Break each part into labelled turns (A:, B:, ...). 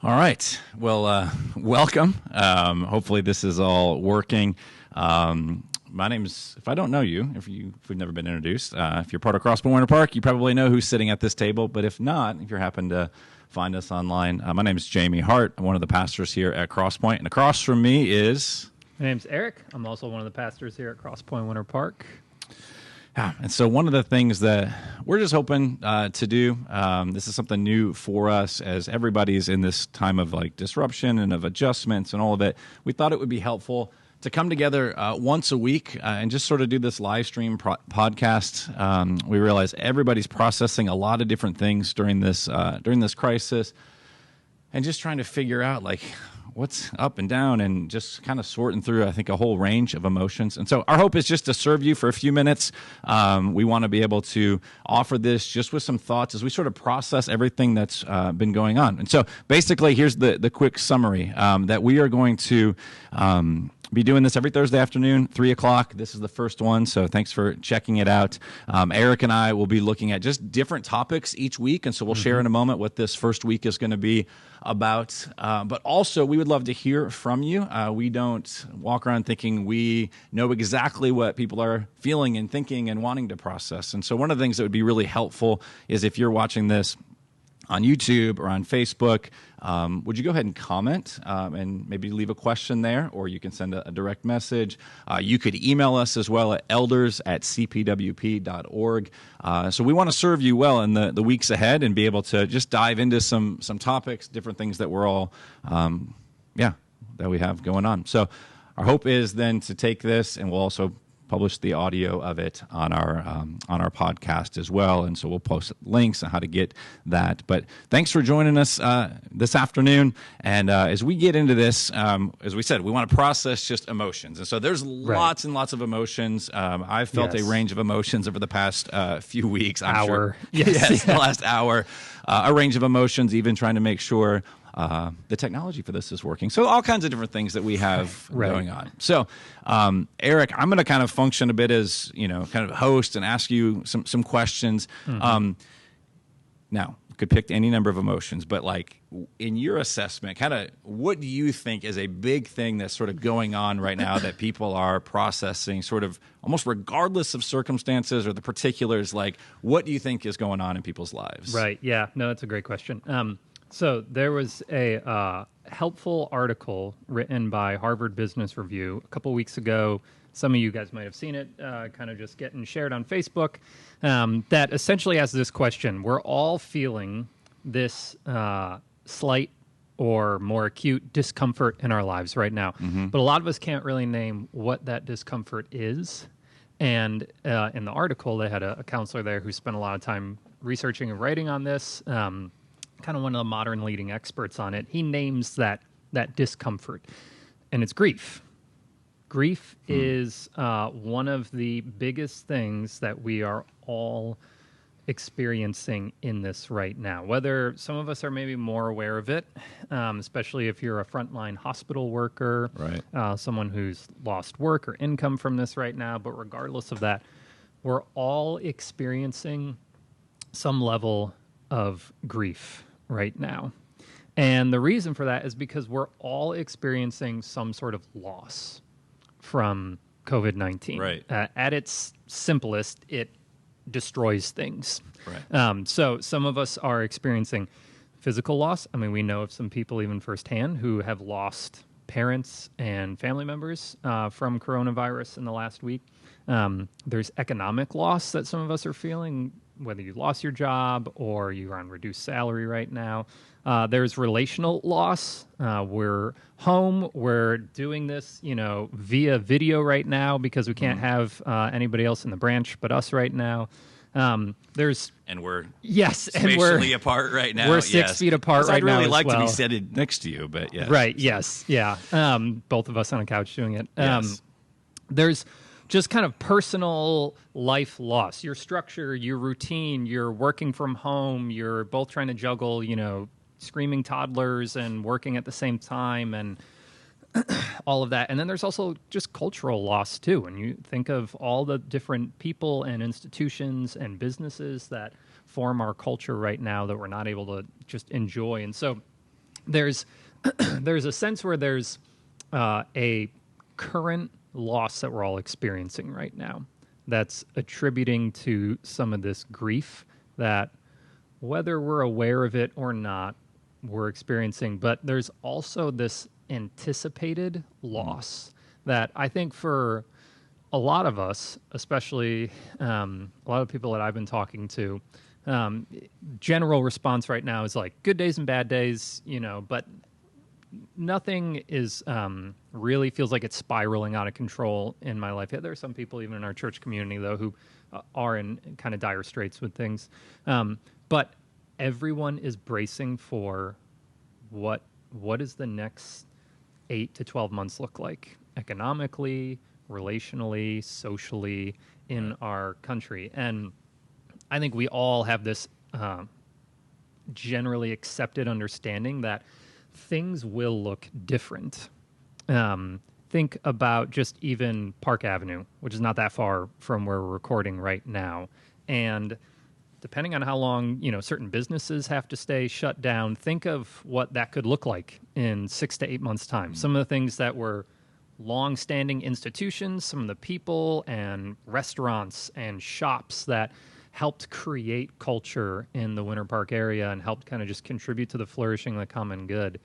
A: All right. Well, welcome. Hopefully this is all working. My name's, if I don't know you, if we've never been introduced, if you're part of Crosspoint Winter Park, you probably know who's sitting at this table. But if not, if you happen to find us online, my name is Jamie Hart. I'm one of the pastors here at Crosspoint. And across from me is...
B: My name's Eric. I'm also one of the pastors here at Crosspoint Winter Park.
A: Yeah, and so one of the things that we're just hoping to do, this is something new for us as everybody's in this time of like disruption and of adjustments and all of it. We thought it would be helpful to come together once a week and just sort of do this live stream podcast. We realize everybody's processing a lot of different things during this crisis, and just trying to figure out like what's up and down and just kind of sorting through, I think, a whole range of emotions. And so our hope is just to serve you for a few minutes. We want to be able to offer this just with some thoughts as we sort of process everything that's been going on. And so basically, here's the quick summary, that we are going to be doing this every Thursday afternoon, 3 o'clock. This is the first one, so thanks for checking it out. Eric and I will be looking at just different topics each week, and so we'll share in a moment what this first week is going to be about. But also, we would love to hear from you. We don't walk around thinking we know exactly what people are feeling and thinking and wanting to process. And so one of the things that would be really helpful is if you're watching this on YouTube or on Facebook, would you go ahead and comment and maybe leave a question there, or you can send a direct message. You could email us as well at elders@cpwp.org. So we want to serve you well in the weeks ahead and be able to just dive into some topics, different things that we're all, that we have going on. So our hope is then to take this, and we'll also publish the audio of it on our podcast as well, and so we'll post links on how to get that. But thanks for joining us this afternoon. And as we get into this, as we said, we want to process just emotions, and so there's lots and lots of emotions. I've felt a range of emotions over the past few weeks. I'm sure. Yes, the last hour, a range of emotions. Even trying to make sure the technology for this is working. So all kinds of different things that we have going on. So, Eric, I'm going to kind of function a bit as, kind of host and ask you some questions. Now, you could pick any number of emotions, but like in your assessment, kind of what do you think is a big thing that's sort of going on right now that people are processing sort of almost regardless of circumstances or the particulars? Like, what do you think is going on in people's lives?
B: Right. Yeah. No, that's a great question. So there was a helpful article written by Harvard Business Review a couple weeks ago. Some of you guys might have seen it, kind of just getting shared on Facebook, that essentially has this question. We're all feeling this slight or more acute discomfort in our lives right now. But a lot of us can't really name what that discomfort is. And in the article, they had a counselor there who spent a lot of time researching and writing on this, kind of one of the modern leading experts on it. He names that discomfort, and it's grief. Grief is one of the biggest things that we are all experiencing in this right now. Whether some of us are maybe more aware of it, especially if you're a frontline hospital worker, someone who's lost work or income from this right now. But regardless of that, we're all experiencing some level of grief right now. And the reason for that is because we're all experiencing some sort of loss from COVID-19.
A: Right.
B: At its simplest, it destroys things.
A: Right.
B: So some of us are experiencing physical loss. I mean, we know of some people even firsthand who have lost parents and family members from coronavirus in the last week. There's economic loss that some of us are feeling, whether you lost your job or you're on reduced salary right now. There's relational loss. We're home. We're doing this, via video right now because we can't have anybody else in the branch but us right now. And we're
A: spatially apart right now.
B: We're 6 feet apart right now.
A: I'd really like to be seated next to you, but yes.
B: Right. Yes. Yeah. Both of us on a couch doing it.
A: Yes.
B: There's just kind of personal life loss, your structure, your routine, you're working from home, you're both trying to juggle, screaming toddlers and working at the same time and all of that. And then there's also just cultural loss too. And you think of all the different people and institutions and businesses that form our culture right now that we're not able to just enjoy. And so there's there's a sense where there's a current loss that we're all experiencing right now that's attributing to some of this grief that, whether we're aware of it or not, we're experiencing. But there's also this anticipated loss that I think for a lot of us, especially a lot of people that I've been talking to, general response right now is like good days and bad days, but nothing is really feels like it's spiraling out of control in my life. Yeah, there are some people even in our church community, though, who are in kind of dire straits with things. But everyone is bracing for what does the next 8 to 12 months look like economically, relationally, socially in our country. And I think we all have this generally accepted understanding that things will look different. Think about just even Park Avenue, which is not that far from where we're recording right now. And depending on how long, certain businesses have to stay shut down, think of what that could look like in 6 to 8 months' time. Some of the things that were long-standing institutions, some of the people and restaurants and shops that helped create culture in the Winter Park area and helped kind of just contribute to the flourishing of the common good.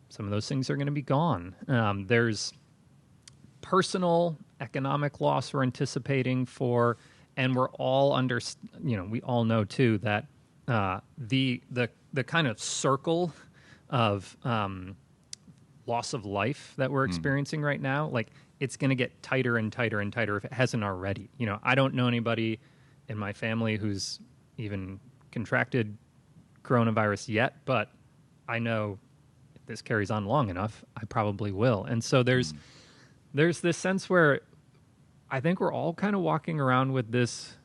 B: Some of those things are going to be gone. There's personal economic loss we're anticipating for, and we're all we all know too that the kind of circle of loss of life that we're experiencing right now, like it's going to get tighter and tighter and tighter if it hasn't already. I don't know anybody in my family who's even contracted coronavirus yet, but I know if this carries on long enough, I probably will. And so there's this sense where I think we're all kind of walking around with this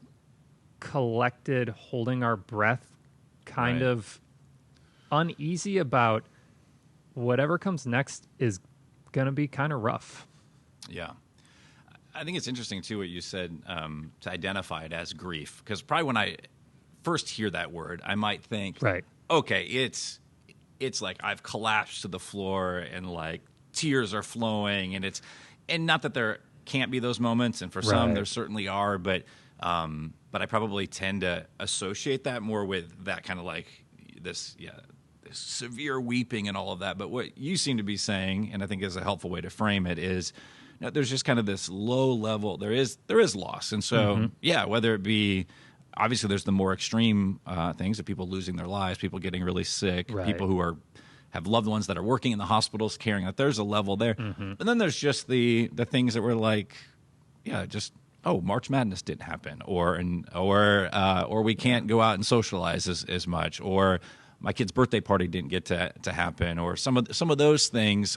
B: collected, holding our breath, kind of uneasy about whatever comes next is going to be kind of rough.
A: Yeah. I think it's interesting, too, what you said, to identify it as grief. Because probably when I first hear that word, I might think, okay, it's like I've collapsed to the floor and like tears are flowing. And not that there can't be those moments. And for some, there certainly are. But I probably tend to associate that more with that kind of like this severe weeping and all of that. But what you seem to be saying, and I think is a helpful way to frame it, is there's just kind of this low level. There is loss, and so whether it be obviously there's the more extreme things of people losing their lives, people getting really sick, people who have loved ones that are working in the hospitals caring. That there's a level there, and then there's just the things that were like, March Madness didn't happen, or we can't go out and socialize as much, or my kid's birthday party didn't get to happen, or some of those things.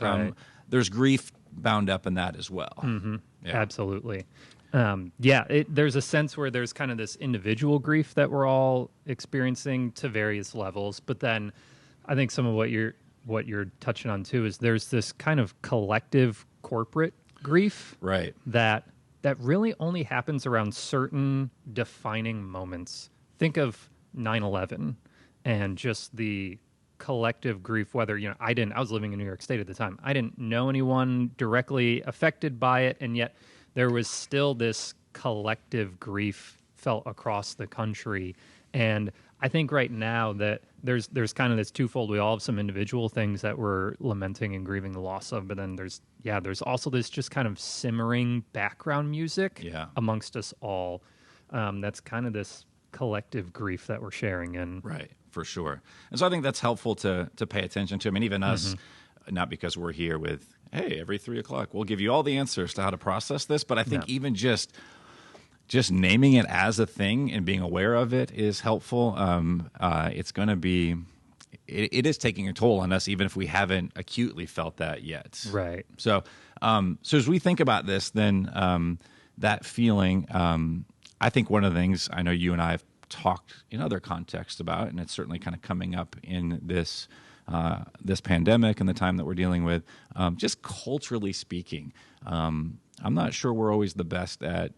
A: There's grief bound up in that as well.
B: Absolutely. There's a sense where there's kind of this individual grief that we're all experiencing to various levels, but then I think some of what you're touching on too is there's this kind of collective corporate grief, that really only happens around certain defining moments. Think of 9/11 and just the collective grief, whether, I was living in New York State at the time. I didn't know anyone directly affected by it, and yet there was still this collective grief felt across the country. And I think right now that there's kind of this twofold. We all have some individual things that we're lamenting and grieving the loss of, but then there's also this just kind of simmering background music amongst us all. That's kind of this collective grief that we're sharing in.
A: Right, for sure. And so I think that's helpful to pay attention to. I mean, even us, not because we're here with, hey, every 3:00 we'll give you all the answers to how to process this, but I think even just naming it as a thing and being aware of it is helpful. It's going to be, it is taking a toll on us, even if we haven't acutely felt that yet.
B: Right.
A: So as we think about this, then that feeling, I think one of the things I know you and I have talked in other contexts about, and it's certainly kind of coming up in this pandemic and the time that we're dealing with, just culturally speaking, I'm not sure we're always the best at,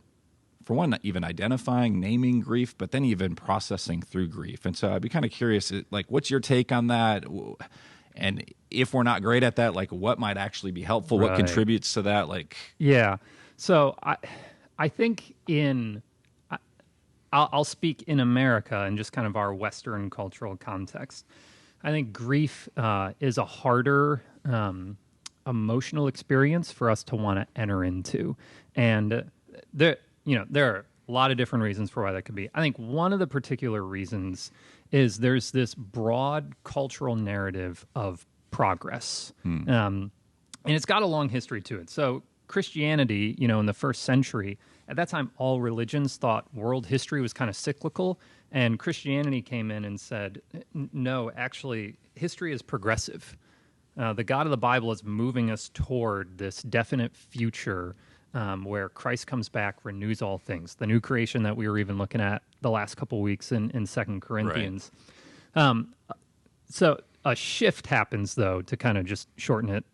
A: for one, even identifying, naming grief, but then even processing through grief. And so I'd be kind of curious, like, what's your take on that? And if we're not great at that, like what might actually be helpful, what
B: Right.
A: contributes to that? Like,
B: Yeah. So I think I'll speak in America and just kind of our Western cultural context. I think grief is a harder emotional experience for us to want to enter into, and there are a lot of different reasons for why that could be. I think one of the particular reasons is there's this broad cultural narrative of progress, and it's got a long history to it. So Christianity, in the first century, at that time, all religions thought world history was kind of cyclical, and Christianity came in and said, no, actually, history is progressive. The God of the Bible is moving us toward this definite future where Christ comes back, renews all things. The new creation that we were even looking at the last couple weeks in 2 Corinthians. Right. So a shift happens, though, to kind of just shorten it.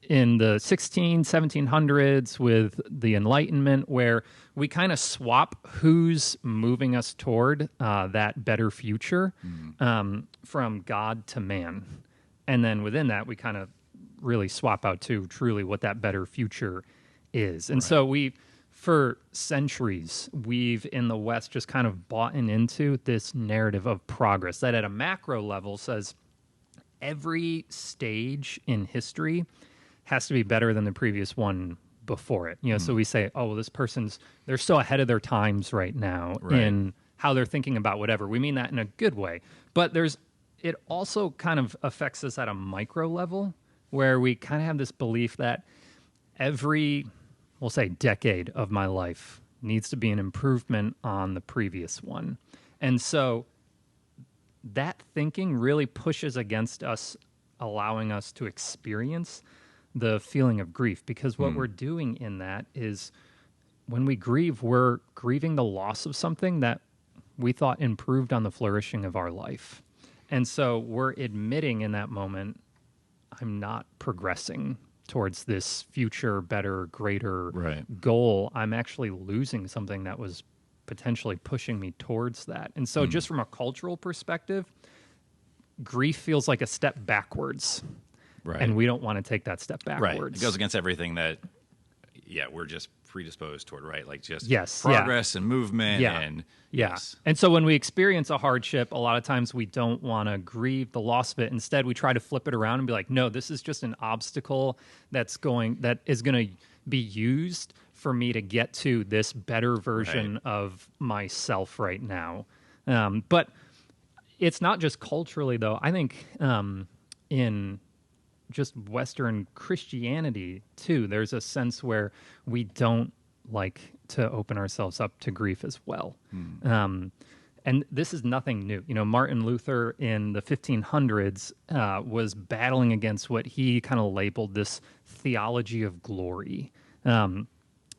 B: In the 1700s with the Enlightenment, where we kind of swap who's moving us toward that better future from God to man. And then within that, we kind of really swap out to truly what that better future is. And so for centuries, we've in the West just kind of bought into this narrative of progress that at a macro level says every stage in history has to be better than the previous one before it. So we say, oh, well, this person's, they're so ahead of their times right now in how they're thinking about whatever. We mean that in a good way. But it also kind of affects us at a micro level where we kind of have this belief that every, we'll say, decade of my life needs to be an improvement on the previous one. And so that thinking really pushes against us, allowing us to experience the feeling of grief, because what we're doing in that is when we grieve, we're grieving the loss of something that we thought improved on the flourishing of our life. And so we're admitting in that moment, I'm not progressing towards this future, better, greater goal. I'm actually losing something that was potentially pushing me towards that. And so just from a cultural perspective, grief feels like a step backwards. Right. And we don't want to take that step backwards.
A: Right. It goes against everything that, we're just predisposed toward, right? Like just
B: yes,
A: progress and movement.
B: Yeah.
A: And
B: yes. And so when we experience a hardship, a lot of times we don't want to grieve the loss of it. Instead, we try to flip it around and be like, no, this is just an obstacle that is going to be used for me to get to this better version of myself right now. But it's not just culturally, though. I think in just Western Christianity too, there's a sense where we don't like to open ourselves up to grief as well. And this is nothing new. Martin Luther in the 1500s was battling against what he kind of labeled this theology of glory.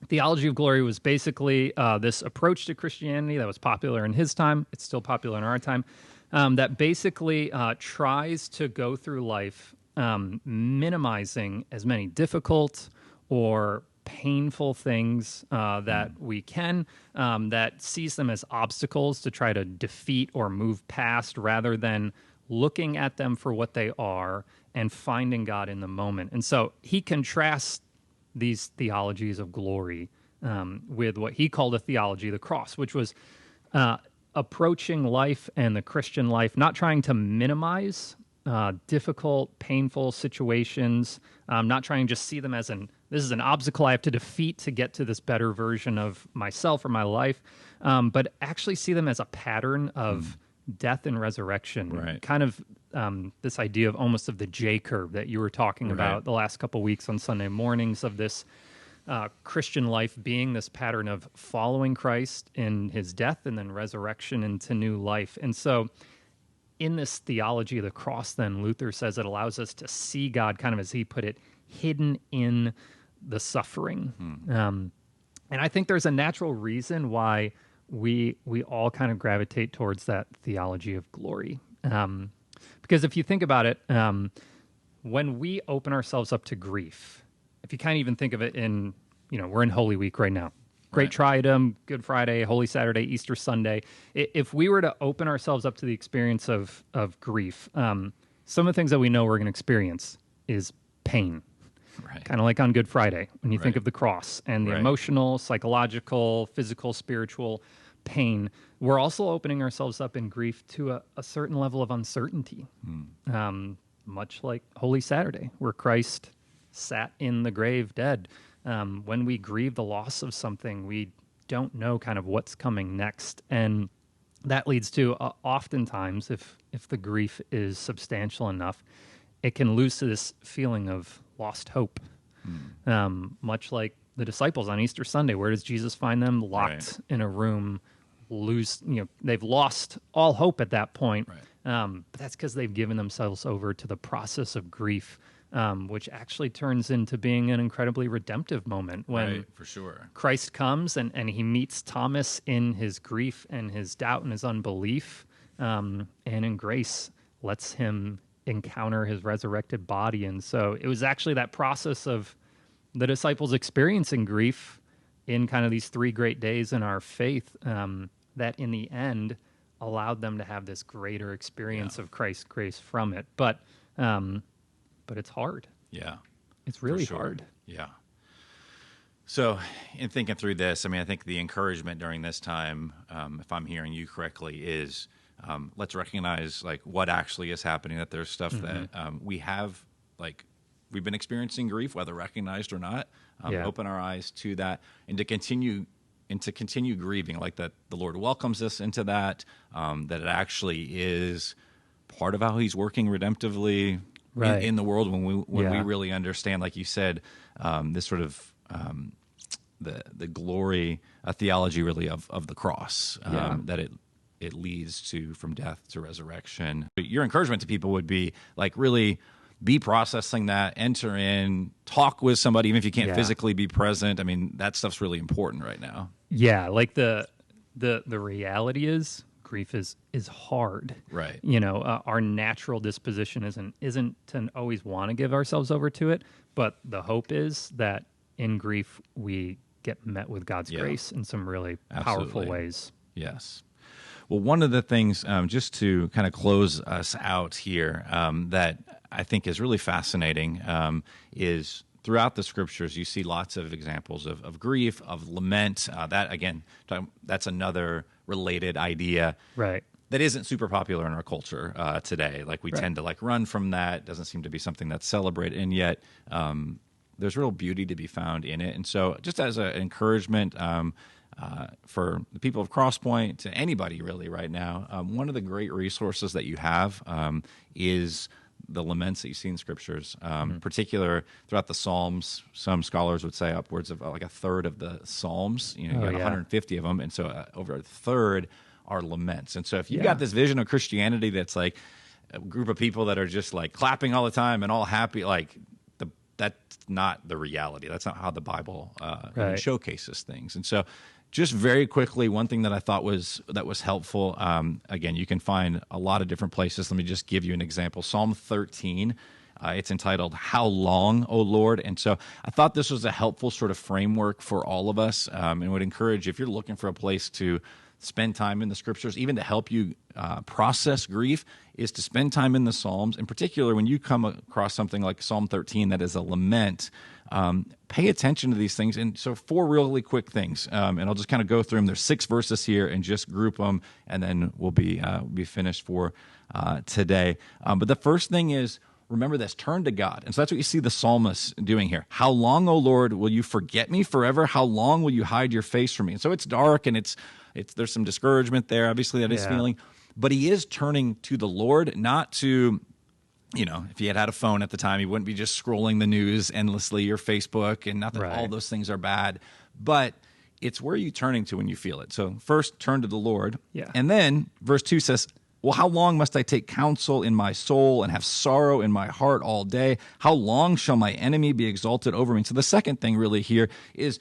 B: Theology of glory was basically this approach to Christianity that was popular in his time. It's still popular in our time. That basically tries to go through life minimizing as many difficult or painful things that we can, that sees them as obstacles to try to defeat or move past, rather than looking at them for what they are and finding God in the moment. And so he contrasts these theologies of glory with what he called a theology of the cross, which was approaching life and the Christian life, not trying to minimize difficult, painful situations, not trying to just see them as this is an obstacle I have to defeat to get to this better version of myself or my life, but actually see them as a pattern of death and resurrection. Kind of this idea of almost of the J curve that you were talking about the last couple weeks on Sunday mornings, of this Christian life being this pattern of following Christ in his death and then resurrection into new life. And so in this theology of the cross, then, Luther says it allows us to see God, kind of as he put it, hidden in the suffering. And I think there's a natural reason why we all kind of gravitate towards that theology of glory. Because if you think about it, when we open ourselves up to grief, if you kind of even think of it in, we're in Holy Week right now. Great Triadem, Good Friday, Holy Saturday, Easter Sunday. If we were to open ourselves up to the experience of grief, some of the things that we know we're going to experience is pain.
A: Right.
B: Kind of like on Good Friday when you think
A: Right.
B: of the cross and the
A: Right.
B: emotional, psychological, physical, spiritual pain. We're also opening ourselves up in grief to a certain level of uncertainty, much like Holy Saturday, where Christ sat in the grave dead. When we grieve the loss of something, we don't know kind of what's coming next. And that leads to oftentimes, if the grief is substantial enough, it can lose to this feeling of lost hope. Much like the disciples on Easter Sunday, where does Jesus find them? Locked
A: Right.
B: in a room, they've lost all hope at that point.
A: Right.
B: But that's because they've given themselves over to the process of grief, which actually turns into being an incredibly redemptive moment when
A: Right, for sure.
B: Christ comes and he meets Thomas in his grief and his doubt and his unbelief, and in grace lets him encounter his resurrected body. And so it was actually that process of the disciples experiencing grief in kind of these 3 great days in our faith, that in the end allowed them to have this greater experience of Christ's grace from it. But it's hard.
A: Yeah.
B: It's really
A: For sure.
B: hard.
A: Yeah. So, in thinking through this, I mean, I think the encouragement during this time, if I'm hearing you correctly, is let's recognize like what actually is happening. That there's stuff that we have, like we've been experiencing grief, whether recognized or not. Open our eyes to that, and to continue grieving, like that. The Lord welcomes us into that. That it actually is part of how He's working redemptively
B: Right.
A: in the world when we
B: Yeah.
A: really understand, like you said, this sort of the glory, a theology really of the cross, that it leads to from death to resurrection. Your encouragement to people would be like really be processing that, enter in, talk with somebody, even if you can't physically be present. I mean, that stuff's really important right now.
B: Yeah, like the reality is grief is hard.
A: Right.
B: Our natural disposition isn't to always want to give ourselves over to it, but the hope is that in grief we get met with God's grace in some really powerful
A: Absolutely.
B: ways.
A: Yes. Well, one of the things, just to kind of close us out here, that I think is really fascinating, is throughout the scriptures, you see lots of examples of grief, of lament. That, again, that's another related idea.
B: Right.
A: That isn't super popular in our culture today. Like we tend to like run from that. It doesn't seem to be something that's celebrated, and yet there's real beauty to be found in it. And so, just as an encouragement for the people of Crosspoint, to anybody really right now, one of the great resources that you have is the laments that you see in scriptures, particular throughout the Psalms. Some scholars would say upwards of like a third of the Psalms. You got 150 of them, and so over a third are laments. And so if you've got this vision of Christianity that's like a group of people that are just like clapping all the time and all happy, like that's not the reality. That's not how the Bible even showcases things. And so just very quickly, one thing that I thought was helpful, again, you can find a lot of different places. Let me just give you an example. Psalm 13, it's entitled, "How Long, O Lord?" And so I thought this was a helpful sort of framework for all of us, and would encourage, if you're looking for a place to spend time in the scriptures, even to help you process grief, is to spend time in the Psalms. In particular, when you come across something like Psalm 13 that is a lament, pay attention to these things. And so 4 really quick things, and I'll just kind of go through them. There's 6 verses here, and just group them, and then we'll be finished for today. But the first thing is, remember this, turn to God. And so that's what you see the psalmist doing here. "How long, O Lord, will you forget me forever? How long will you hide your face from me?" And so it's dark, and there's some discouragement there, obviously, that he's feeling. But he is turning to the Lord, not to, if he had a phone at the time, he wouldn't be just scrolling the news endlessly or Facebook, and not that all those things are bad. But it's where you're turning to when you feel it. So first, turn to the Lord.
B: Yeah.
A: And then verse 2 says, "Well, how long must I take counsel in my soul and have sorrow in my heart all day? How long shall my enemy be exalted over me?" So the second thing really here is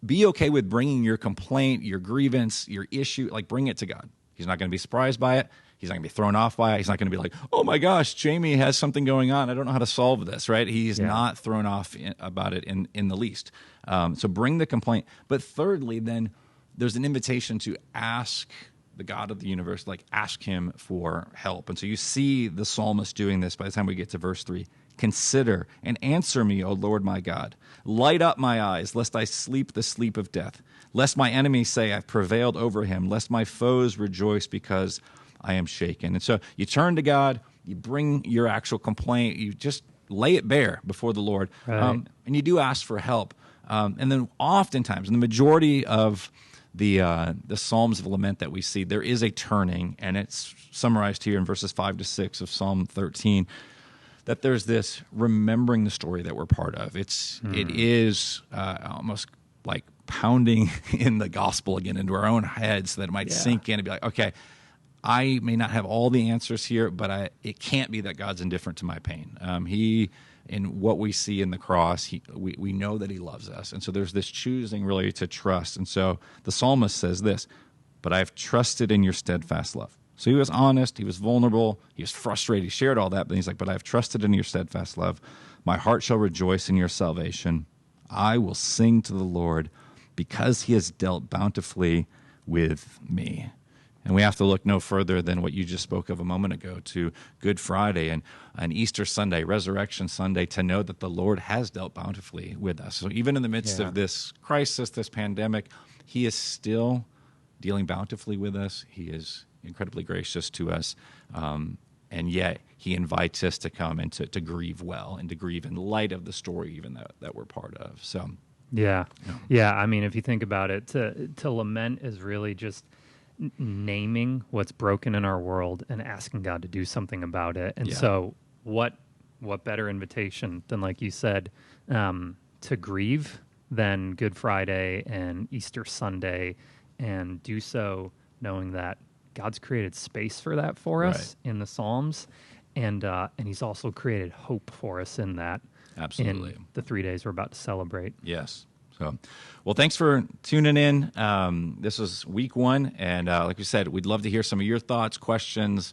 A: be okay with bringing your complaint, your grievance, your issue, like bring it to God. He's not going to be surprised by it. He's not going to be thrown off by it. He's not going to be like, "Oh my gosh, Jamie has something going on. I don't know how to solve this," right? He's not thrown off about it in the least. So bring the complaint. But thirdly, then there's an invitation to ask the God of the universe, like ask him for help. And so you see the psalmist doing this by the time we get to verse 3. Consider and answer me, O Lord my God. Light up my eyes, lest I sleep the sleep of death. Lest my enemies say I've prevailed over him. Lest my foes rejoice because I am shaken. And so you turn to God, you bring your actual complaint, you just lay it bare before the Lord,
B: Right.
A: and you do ask for help. And then oftentimes, in the majority of the Psalms of Lament that we see, there is a turning, and it's summarized here in verses 5 to 6 of Psalm 13, that there's this remembering the story that we're part of. It is almost like pounding in the gospel again into our own heads so that it might sink in and be like, okay, I may not have all the answers here, but it can't be that God's indifferent to my pain. In what we see in the cross, we know that he loves us. And so there's this choosing really to trust. And so the psalmist says this, but I've trusted in your steadfast love. So he was honest, he was vulnerable, he was frustrated, he shared all that, but he's like, but I've trusted in your steadfast love. My heart shall rejoice in your salvation. I will sing to the Lord because he has dealt bountifully with me. And we have to look no further than what you just spoke of a moment ago, to Good Friday and Easter Sunday, Resurrection Sunday, to know that the Lord has dealt bountifully with us. So even in the midst of this crisis, this pandemic, he is still dealing bountifully with us. He is incredibly gracious to us. And yet he invites us to come and to grieve well and to grieve in light of the story even that we're part of. So
B: Yeah. I mean, if you think about it, to lament is really just naming what's broken in our world and asking God to do something about it. And so what better invitation than, like you said, to grieve than Good Friday and Easter Sunday, and do so knowing that God's created space for that for us in the Psalms, and he's also created hope for us in that.
A: Absolutely.
B: In the 3 days we're about to celebrate.
A: Yes. So, well, thanks for tuning in. This was week 1, and like we said, we'd love to hear some of your thoughts, questions,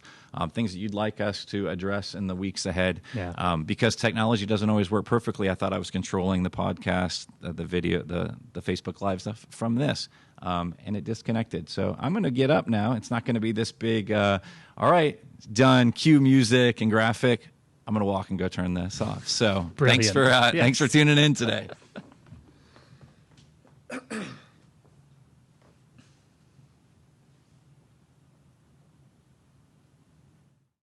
A: things that you'd like us to address in the weeks ahead.
B: Yeah.
A: Because technology doesn't always work perfectly, I thought I was controlling the podcast, the video, the Facebook Live stuff from this, and it disconnected. So I'm going to get up now. It's not going to be this big, all right, done, cue music and graphic. I'm going to walk and go turn this off. So thanks for tuning in today.